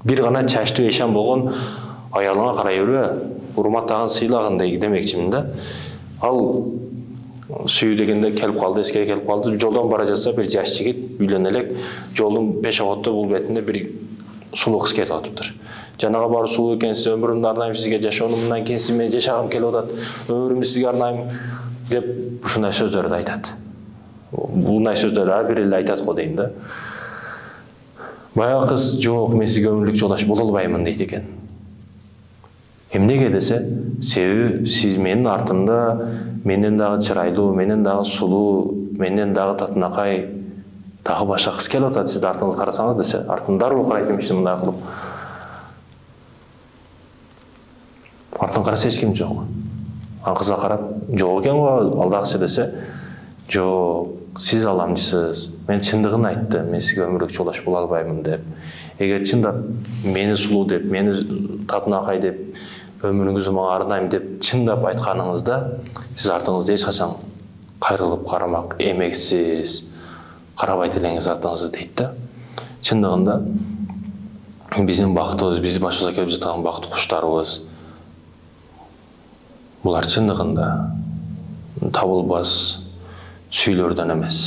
бир гана чачтуу эшан болгон аялыңа карай бербе, урматтаган сыйлагын демекчимин да. Ал сүйүү дегенде келип калды, эске келип калды. Жолдон бара жатса бир жаш жигит үйлөнө элек, жолдун беш оготто бул бетинде бир сулуу кыз кетип атыптыр. Жанага барып сулуу экенсиз, өмүрүмдү арнайм сизге, жашоонумдан кийин сиз менен жашагым келип атат, өмүрүмдү сизге арнайм деп ушундай сөздөрдү айтат. Bunday sözleri her biriyle aytat go deyim da. Bayağı kız yok, men sizge ömürlük joldaş bola albayмын deydi eken. Эмнеге десе, себеби сиз менин артымда менден дагы чырайлуу, менден дагы сулуу, менден дагы татынакай дагы башка кыз келип атат, сиз артыңызга карасаңыз десе, артын дароо карайт эмишти мындай кылып. Артын караса эч ким жок. Ал кызга карап, жок экен го, алдакчы десе, жок, сиз аламчысыз. Мен чындыгын айттым, мен сизге өмүрлүк жолдош боло албаймын деп. Эгер чындап мени сулуу деп, мени татынакай деп, өмүрүңүздү мага арнайм деп чындап айтканыңызда, сиз артыңызда эч качан кайрылып карамак эмексиз, карабайт элеңиз артыңызда дейт да. Чындыгында биздин бактыбыз, биз башыбызга келип жаткан бактылуу куштарыбыз булар чындыгында табылбас сүйүлөрдөн эмес.